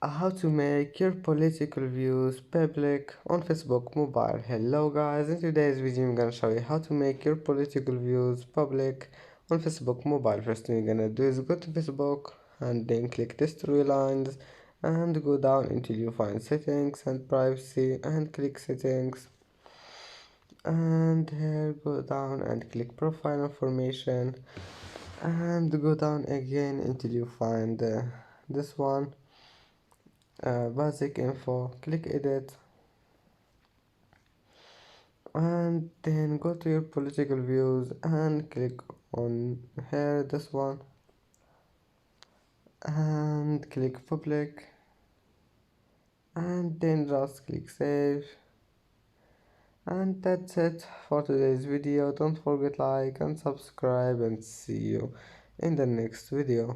How to make your political views public on Facebook Mobile. Hello guys, in today's video I'm gonna show you how to make your political views public on Facebook Mobile. First thing you're gonna do is go to Facebook and then click these three lines and go down until you find settings and privacy and click settings, and here go down and click profile information and go down again until you find this one, basic info. Click edit and then go to your political views and click on here this one and click public and then just click save. And that's it for today's video. Don't forget like and subscribe, and see you in the next video.